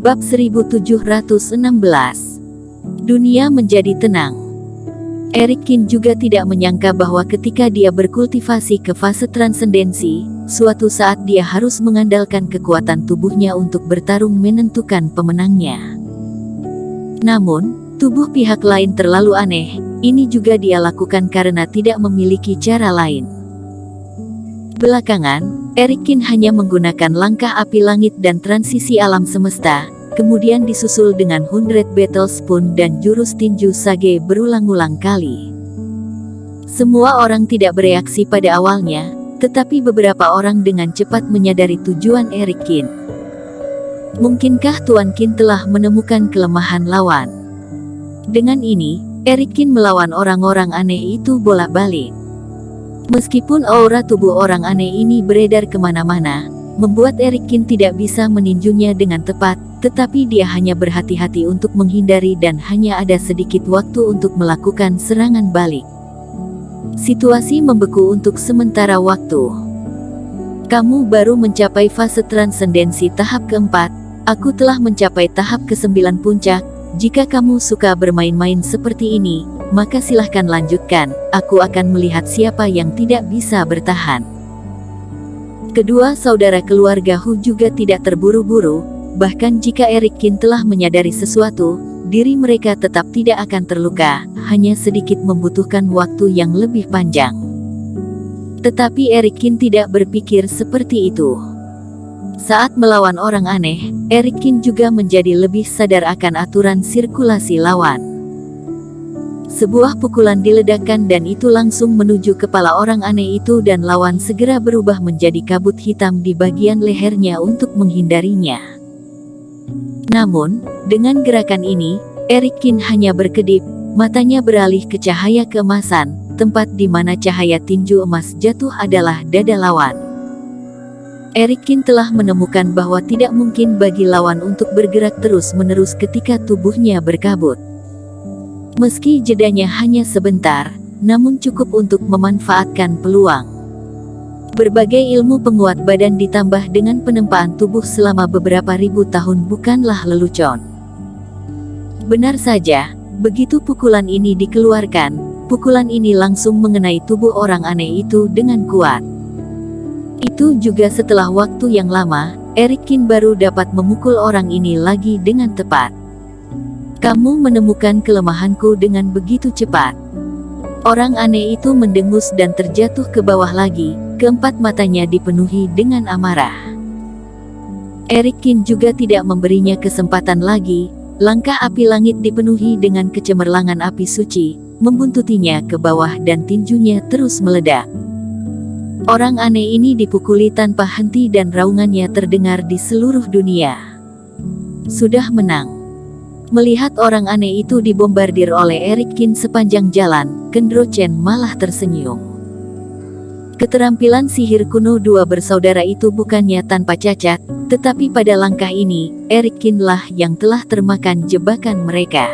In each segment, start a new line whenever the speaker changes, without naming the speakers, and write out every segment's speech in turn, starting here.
Bab 1716. Dunia menjadi tenang. Eric Kin juga tidak menyangka bahwa ketika dia berkultivasi ke fase transendensi, suatu saat dia harus mengandalkan kekuatan tubuhnya untuk bertarung menentukan pemenangnya. Namun, tubuh pihak lain terlalu aneh. Ini juga dia lakukan karena tidak memiliki cara lain. Belakangan, Eric Kin hanya menggunakan langkah api langit dan transisi alam semesta, kemudian disusul dengan 100 Battle Spoon dan jurus tinju Sage berulang-ulang kali. Semua orang tidak bereaksi pada awalnya, tetapi beberapa orang dengan cepat menyadari tujuan Eric Kin. Mungkinkah Tuan Kin telah menemukan kelemahan lawan? Dengan ini, Eric Kin melawan orang-orang aneh itu bolak-balik. Meskipun aura tubuh orang aneh ini beredar kemana-mana, membuat Eric Kin tidak bisa meninjunya dengan tepat, tetapi dia hanya berhati-hati untuk menghindari dan hanya ada sedikit waktu untuk melakukan serangan balik. Situasi membeku untuk sementara waktu. Kamu baru mencapai fase transendensi tahap keempat, aku telah mencapai tahap ke-9 puncak. Jika kamu suka bermain-main seperti ini, maka silahkan lanjutkan, aku akan melihat siapa yang tidak bisa bertahan. Kedua saudara keluarga Hu juga tidak terburu-buru, bahkan jika Eric Kin telah menyadari sesuatu, diri mereka tetap tidak akan terluka, hanya sedikit membutuhkan waktu yang lebih panjang. Tetapi Eric Kin tidak berpikir seperti itu. Saat melawan orang aneh, Eric Kin juga menjadi lebih sadar akan aturan sirkulasi lawan. Sebuah pukulan diledakkan dan itu langsung menuju kepala orang aneh itu dan lawan segera berubah menjadi kabut hitam di bagian lehernya untuk menghindarinya. Namun, dengan gerakan ini, Eric Kin hanya berkedip, matanya beralih ke cahaya keemasan, tempat di mana cahaya tinju emas jatuh adalah dada lawan. Eric Kin telah menemukan bahwa tidak mungkin bagi lawan untuk bergerak terus-menerus ketika tubuhnya berkabut. Meski jedanya hanya sebentar, namun cukup untuk memanfaatkan peluang. Berbagai ilmu penguat badan ditambah dengan penempaan tubuh selama beberapa ribu tahun bukanlah lelucon. Benar saja, begitu pukulan ini dikeluarkan, pukulan ini langsung mengenai tubuh orang aneh itu dengan kuat. Itu juga setelah waktu yang lama, Eric Kin baru dapat memukul orang ini lagi dengan tepat. Kamu menemukan kelemahanku dengan begitu cepat. Orang aneh itu mendengus dan terjatuh ke bawah lagi, keempat matanya dipenuhi dengan amarah. Eric Kin juga tidak memberinya kesempatan lagi, langkah api langit dipenuhi dengan kecemerlangan api suci, membuntutinya ke bawah dan tinjunya terus meledak. Orang aneh ini dipukuli tanpa henti dan raungannya terdengar di seluruh dunia. Sudah menang. Melihat orang aneh itu dibombardir oleh Eric Kin sepanjang jalan, Kendro Chen malah tersenyum. Keterampilan sihir kuno dua bersaudara itu bukannya tanpa cacat, tetapi pada langkah ini, Eric Kin lah yang telah termakan jebakan mereka.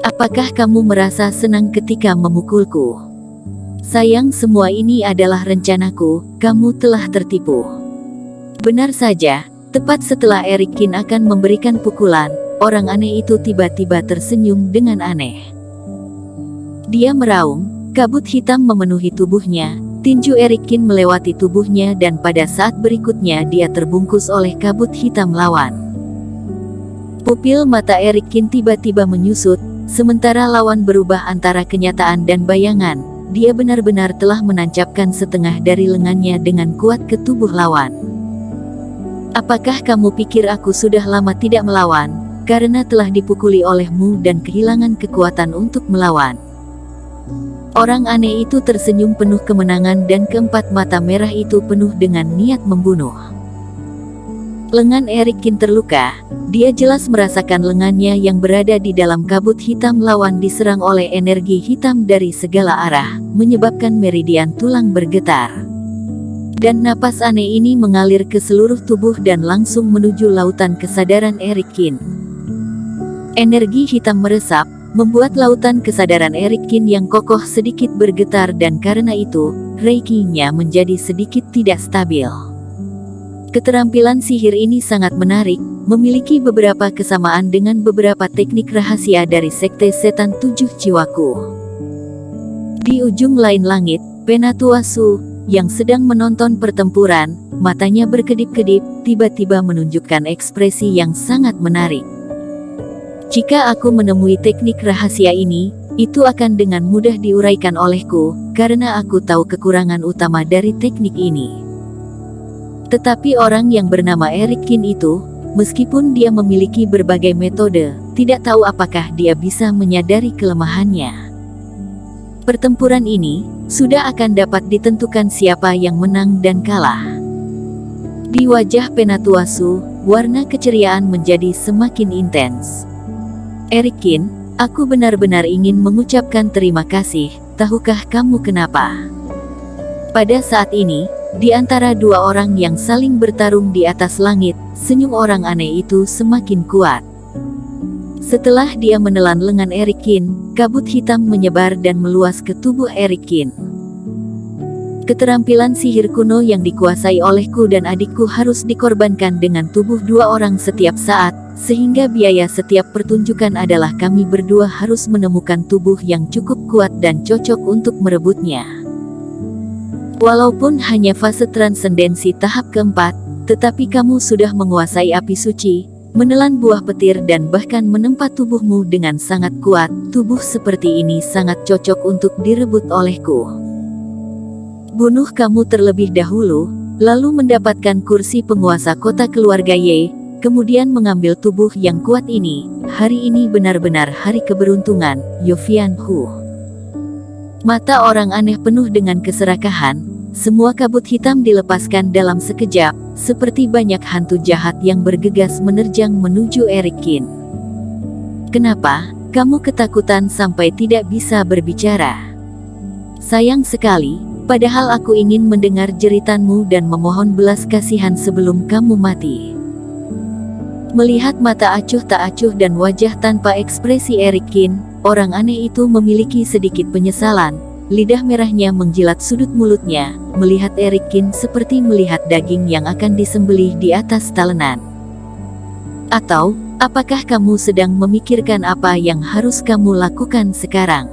Apakah kamu merasa senang ketika memukulku? Sayang, semua ini adalah rencanaku, kamu telah tertipu. Benar saja, tepat setelah Eric Kin akan memberikan pukulan, orang aneh itu tiba-tiba tersenyum dengan aneh. Dia meraung, kabut hitam memenuhi tubuhnya, tinju Eric Kin melewati tubuhnya dan pada saat berikutnya dia terbungkus oleh kabut hitam lawan. Pupil mata Eric Kin tiba-tiba menyusut, sementara lawan berubah antara kenyataan dan bayangan. Dia benar-benar telah menancapkan setengah dari lengannya dengan kuat ke tubuh lawan. Apakah kamu pikir aku sudah lama tidak melawan, karena telah dipukuli olehmu dan kehilangan kekuatan untuk melawan? Orang aneh itu tersenyum penuh kemenangan dan keempat mata merah itu penuh dengan niat membunuh. Lengan Eric Kin terluka, dia jelas merasakan lengannya yang berada di dalam kabut hitam lawan diserang oleh energi hitam dari segala arah, menyebabkan meridian tulang bergetar. Dan napas aneh ini mengalir ke seluruh tubuh dan langsung menuju lautan kesadaran Eric Kin. Energi hitam meresap, membuat lautan kesadaran Eric Kin yang kokoh sedikit bergetar dan karena itu, Reiki-nya menjadi sedikit tidak stabil. Keterampilan sihir ini sangat menarik, memiliki beberapa kesamaan dengan beberapa teknik rahasia dari Sekte Setan Tujuh Jiwaku. Di ujung lain langit, Penatuasu, yang sedang menonton pertempuran, matanya berkedip-kedip, tiba-tiba menunjukkan ekspresi yang sangat menarik. Jika aku menemui teknik rahasia ini, itu akan dengan mudah diuraikan olehku, karena aku tahu kekurangan utama dari teknik ini. Tetapi orang yang bernama Eric Kin itu, meskipun dia memiliki berbagai metode, tidak tahu apakah dia bisa menyadari kelemahannya. Pertempuran ini sudah akan dapat ditentukan siapa yang menang dan kalah. Di wajah Penatuasu, warna keceriaan menjadi semakin intens. Eric Kin, aku benar-benar ingin mengucapkan terima kasih, tahukah kamu kenapa? Pada saat ini, di antara dua orang yang saling bertarung di atas langit, senyum orang aneh itu semakin kuat. Setelah dia menelan lengan Eric Kin, kabut hitam menyebar dan meluas ke tubuh Eric Kin. Keterampilan sihir kuno yang dikuasai olehku dan adikku harus dikorbankan dengan tubuh dua orang setiap saat, sehingga biaya setiap pertunjukan adalah kami berdua harus menemukan tubuh yang cukup kuat dan cocok untuk merebutnya. Walaupun hanya fase transendensi tahap keempat, tetapi kamu sudah menguasai api suci, menelan buah petir dan bahkan menempa tubuhmu dengan sangat kuat. Tubuh seperti ini sangat cocok untuk direbut olehku. Bunuh kamu terlebih dahulu, lalu mendapatkan kursi penguasa kota keluarga Ye, kemudian mengambil tubuh yang kuat ini. Hari ini benar-benar hari keberuntungan, Yofian Hu. Mata orang aneh penuh dengan keserakahan. Semua kabut hitam dilepaskan dalam sekejap, seperti banyak hantu jahat yang bergegas menerjang menuju Eric Kin. Kenapa kamu ketakutan sampai tidak bisa berbicara? Sayang sekali, padahal aku ingin mendengar jeritanmu dan memohon belas kasihan sebelum kamu mati. Melihat mata acuh tak acuh dan wajah tanpa ekspresi Eric Kin, orang aneh itu memiliki sedikit penyesalan. Lidah merahnya menjilat sudut mulutnya, melihat Eric Kin seperti melihat daging yang akan disembelih di atas talenan. Atau, apakah kamu sedang memikirkan apa yang harus kamu lakukan sekarang?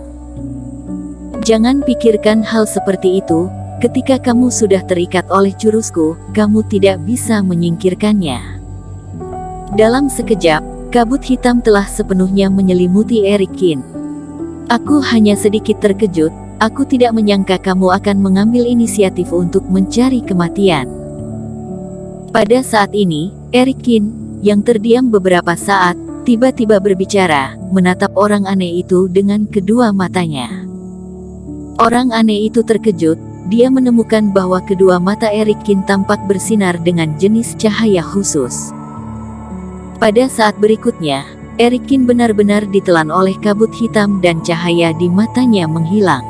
Jangan pikirkan hal seperti itu, ketika kamu sudah terikat oleh jurusku, kamu tidak bisa menyingkirkannya. Dalam sekejap, kabut hitam telah sepenuhnya menyelimuti Eric Kin. Aku hanya sedikit terkejut. Aku tidak menyangka kamu akan mengambil inisiatif untuk mencari kematian. Pada saat ini, Eric Kin, yang terdiam beberapa saat, tiba-tiba berbicara, menatap orang aneh itu dengan kedua matanya. Orang aneh itu terkejut, dia menemukan bahwa kedua mata Eric Kin tampak bersinar dengan jenis cahaya khusus. Pada saat berikutnya, Eric Kin benar-benar ditelan oleh kabut hitam dan cahaya di matanya menghilang.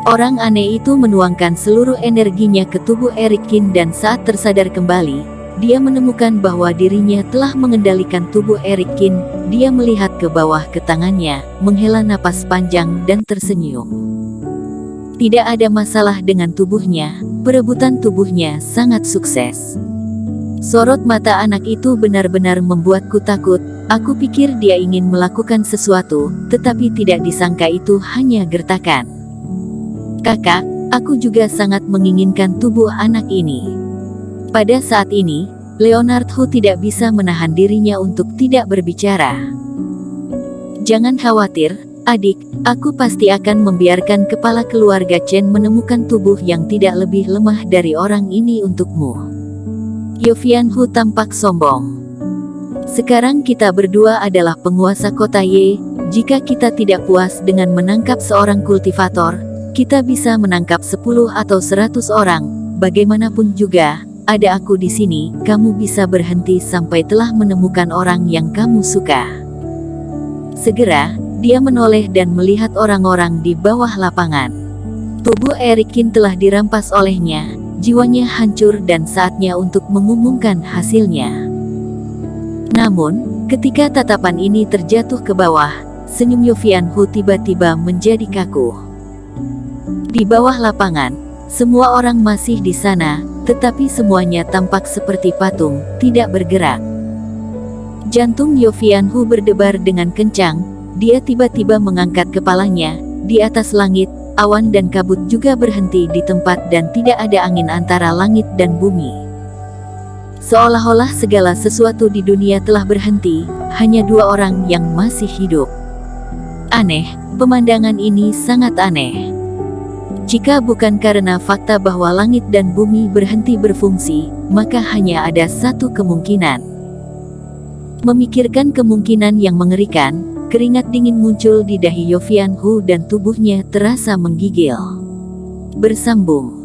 Orang aneh itu menuangkan seluruh energinya ke tubuh Eric Kin dan saat tersadar kembali, dia menemukan bahwa dirinya telah mengendalikan tubuh Eric Kin. Dia melihat ke bawah ke tangannya, menghela napas panjang dan tersenyum. Tidak ada masalah dengan tubuhnya, perebutan tubuhnya sangat sukses. Sorot mata anak itu benar-benar membuatku takut. Aku pikir dia ingin melakukan sesuatu, tetapi tidak disangka itu hanya gertakan. Kakak, aku juga sangat menginginkan tubuh anak ini. Pada saat ini, Leonard Hu tidak bisa menahan dirinya untuk tidak berbicara. Jangan khawatir, adik, aku pasti akan membiarkan kepala keluarga Chen menemukan tubuh yang tidak lebih lemah dari orang ini untukmu. Yofian Hu tampak sombong. Sekarang kita berdua adalah penguasa kota Ye. Jika kita tidak puas dengan menangkap seorang kultivator, kita bisa menangkap 10 atau 100 orang. Bagaimanapun juga, ada aku di sini. Kamu bisa berhenti sampai telah menemukan orang yang kamu suka. Segera, dia menoleh dan melihat orang-orang di bawah lapangan. Tubuh Eric Kin telah dirampas olehnya, jiwanya hancur dan saatnya untuk mengumumkan hasilnya. Namun, ketika tatapan ini terjatuh ke bawah, senyum Yofian Hu tiba-tiba menjadi kaku. Di bawah lapangan, Semua orang masih di sana, tetapi semuanya tampak seperti patung, tidak bergerak. Jantung Yofianhu berdebar dengan kencang, dia tiba-tiba mengangkat kepalanya. Di atas langit, awan dan kabut juga berhenti di tempat dan tidak ada angin antara langit dan bumi. Seolah-olah segala sesuatu di dunia telah berhenti, hanya dua orang yang masih hidup. Aneh, pemandangan ini sangat aneh. Jika bukan karena fakta bahwa langit dan bumi berhenti berfungsi, maka hanya ada satu kemungkinan. Memikirkan kemungkinan yang mengerikan, keringat dingin muncul di dahi Yofianhu dan tubuhnya terasa menggigil. Bersambung.